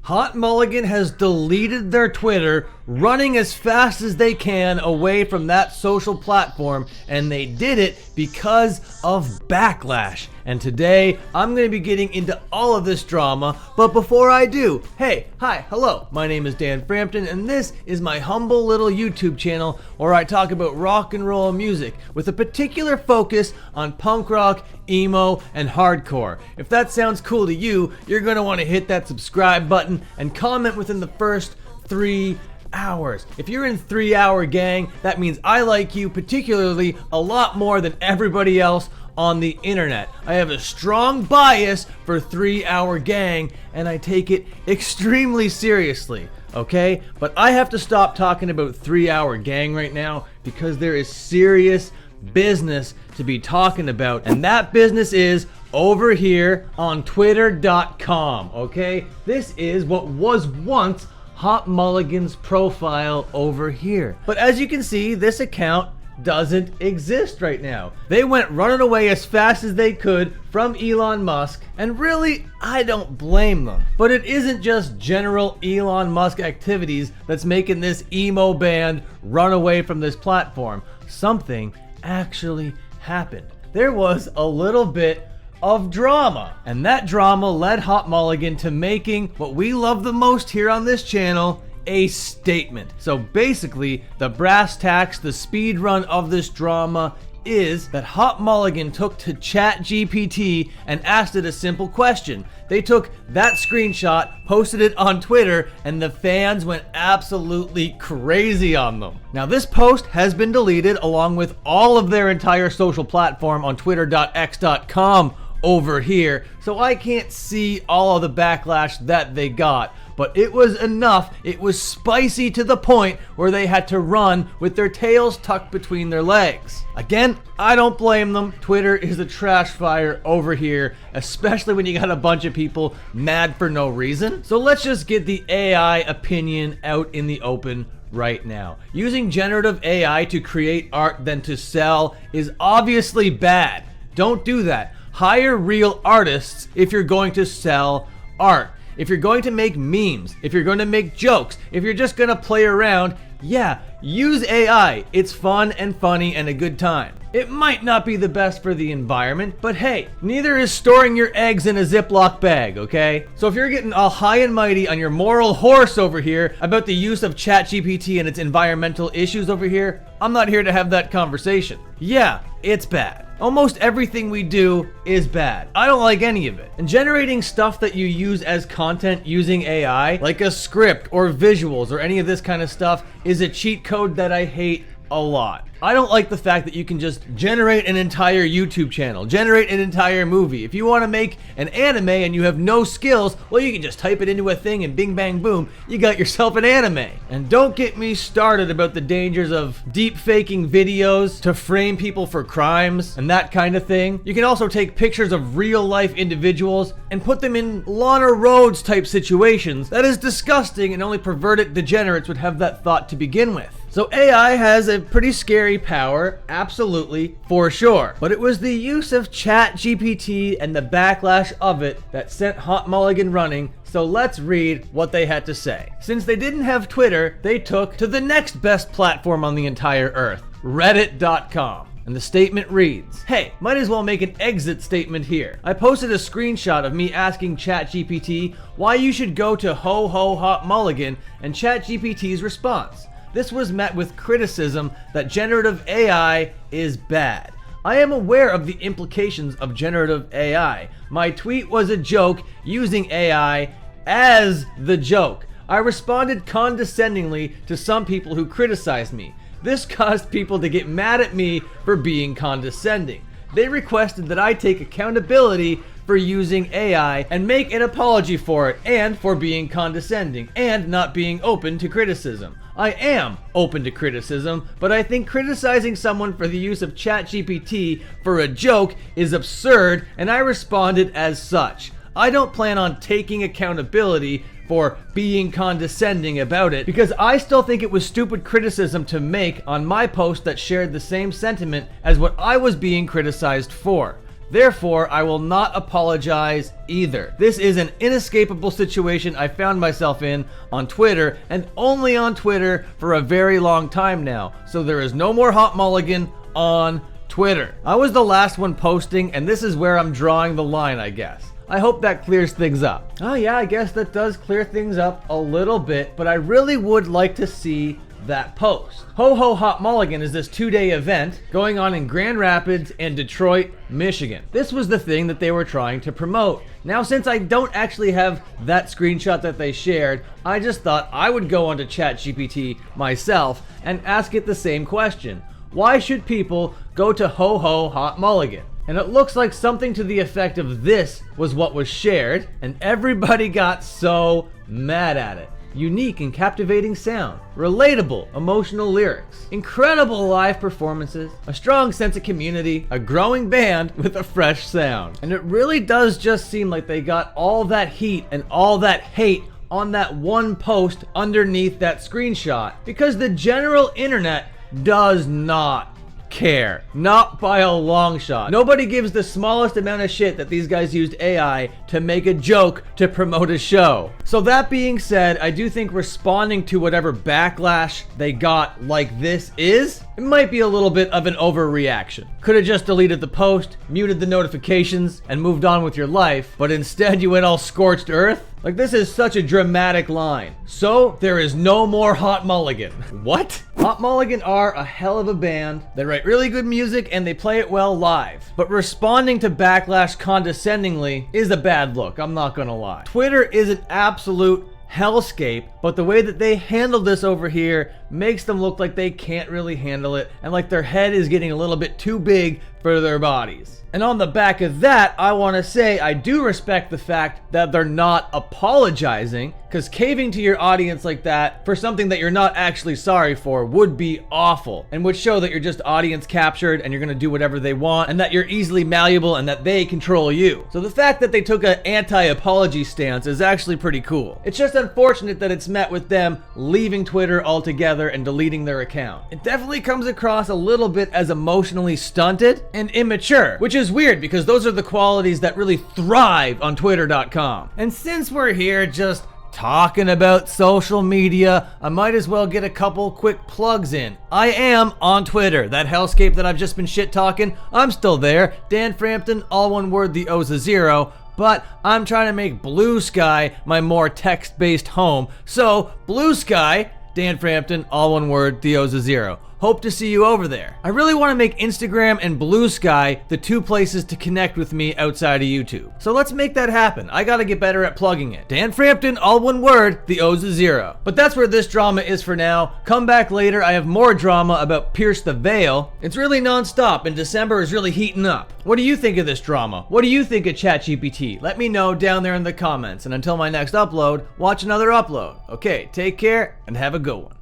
Hot Mulligan has deleted their Twitter, running as fast as they can away from that social platform, and they did it because of Backlash. And today, I'm going to be getting into all of this drama, but before I do, hey, hi, hello, my name is Dan Frampton, and this is my humble little YouTube channel where I talk about rock and roll music with a particular focus on punk rock, emo, and hardcore. If that sounds cool to you, you're going to want to hit that subscribe button and comment within the first 3 hours. If you're in 3 Hour Gang, that means I like you particularly a lot more than everybody else on the internet. I have a strong bias for 3 Hour Gang, and I take it extremely seriously, okay? But I have to stop talking about 3 Hour Gang right now because there is serious business to be talking about, and that business is over here on twitter.com, okay? This is what was once Hot Mulligan's profile over here. But as you can see, this account doesn't exist right now. They went running away as fast as they could from Elon Musk, and really, I don't blame them. But it isn't just general Elon Musk activities that's making this emo band run away from this platform. Something actually happened. There was a little bit of drama, and that drama led Hot Mulligan to making what we love the most here on this channel, a statement. So basically, the brass tacks, the speed run of this drama is that Hot Mulligan took to ChatGPT and asked it a simple question. They took that screenshot, posted it on Twitter, and the fans went absolutely crazy on them. Now this post has been deleted along with all of their entire social platform on twitter.x.com over here, so I can't see all of the backlash that they got, but it was enough. It was spicy to the point where they had to run with their tails tucked between their legs. Again, I don't blame them. Twitter is a trash fire over here, especially when you got a bunch of people mad for no reason. So let's just get the AI opinion out in the open right now. Using generative AI to create art than to sell is obviously bad. Don't do that. Hire real artists if you're going to sell art. If you're going to make memes, if you're going to make jokes, if you're just going to play around, yeah, use AI. It's fun and funny and a good time. It might not be the best for the environment, but hey, neither is storing your eggs in a Ziploc bag, okay? So if you're getting all high and mighty on your moral horse over here about the use of ChatGPT and its environmental issues over here, I'm not here to have that conversation. Yeah, it's bad. Almost everything we do is bad. I don't like any of it. And generating stuff that you use as content using AI, like a script or visuals or any of this kind of stuff, is a cheat code that I hate a lot. I don't like the fact that you can just generate an entire YouTube channel, generate an entire movie. If you want to make an anime and you have no skills, well, you can just type it into a thing and bing bang boom, you got yourself an anime. And don't get me started about the dangers of deep faking videos to frame people for crimes and that kind of thing. You can also take pictures of real life individuals and put them in Lana Rhoades type situations. That is disgusting, and only perverted degenerates would have that thought to begin with. So AI has a pretty scary power, absolutely, for sure. But it was the use of ChatGPT and the backlash of it that sent Hot Mulligan running, so let's read what they had to say. Since they didn't have Twitter, they took to the next best platform on the entire earth, reddit.com. And the statement reads, hey, might as well make an exit statement here. I posted a screenshot of me asking ChatGPT why you should go to Ho Ho Hot Mulligan and ChatGPT's response. This was met with criticism that generative AI is bad. I am aware of the implications of generative AI. My tweet was a joke using AI as the joke. I responded condescendingly to some people who criticized me. This caused people to get mad at me for being condescending. They requested that I take accountability for using AI and make an apology for it and for being condescending and not being open to criticism. I am open to criticism, but I think criticizing someone for the use of ChatGPT for a joke is absurd, and I responded as such. I don't plan on taking accountability for being condescending about it because I still think it was stupid criticism to make on my post that shared the same sentiment as what I was being criticized for. Therefore, I will not apologize either. This is an inescapable situation I found myself in on Twitter, and only on Twitter for a very long time now. So there is no more Hot Mulligan on Twitter. I was the last one posting, and this is where I'm drawing the line, I guess. I hope that clears things up. Oh yeah, I guess that does clear things up a little bit, but I really would like to see that post. Ho Ho Hot Mulligan is this 2-day event going on in Grand Rapids and Detroit, Michigan. This was the thing that they were trying to promote. Now, since I don't actually have that screenshot that they shared, I just thought I would go onto ChatGPT myself and ask it the same question. Why should people go to Ho Ho Hot Mulligan? And it looks like something to the effect of this was what was shared, and everybody got so mad at it. Unique and captivating sound, relatable, emotional lyrics, incredible live performances, a strong sense of community, a growing band with a fresh sound. And it really does just seem like they got all that heat and all that hate on that one post underneath that screenshot, because the general internet does not care. Not by a long shot. Nobody gives the smallest amount of shit that these guys used AI to make a joke to promote a show. So that being said, I do think responding to whatever backlash they got like this it might be a little bit of an overreaction. Could have just deleted the post, muted the notifications, and moved on with your life, but instead you went all scorched earth? Like, this is such a dramatic line. So, there is no more Hot Mulligan. What? Hot Mulligan are a hell of a band. They write really good music and they play it well live. But responding to backlash condescendingly is a bad look, I'm not gonna lie. Twitter is an absolute hellscape, but the way that they handle this over here makes them look like they can't really handle it and like their head is getting a little bit too big for their bodies. And on the back of that, I want to say I do respect the fact that they're not apologizing, because caving to your audience like that for something that you're not actually sorry for would be awful and would show that you're just audience captured and you're going to do whatever they want and that you're easily malleable and that they control you. So the fact that they took an anti-apology stance is actually pretty cool. It's just unfortunate that it's met with them leaving Twitter altogether and deleting their account. It definitely comes across a little bit as emotionally stunted and immature, which is weird because those are the qualities that really thrive on Twitter.com. And since we're here just talking about social media, I might as well get a couple quick plugs in. I am on Twitter. That hellscape that I've just been shit talking, I'm still there. Dan Frampton, all one word, the O's a zero. But I'm trying to make Blue Sky my more text-based home. So, Blue Sky, Dan Frampton, all one word, the O's a zero. Hope to see you over there. I really want to make Instagram and Blue Sky the two places to connect with me outside of YouTube. So let's make that happen. I gotta get better at plugging it. Dan Frampton, all one word, the O's a zero. But that's where this drama is for now. Come back later, I have more drama about Pierce the Veil. It's really non-stop and December is really heating up. What do you think of this drama? What do you think of ChatGPT? Let me know down there in the comments. And until my next upload, watch another upload. Okay, take care and have a good one.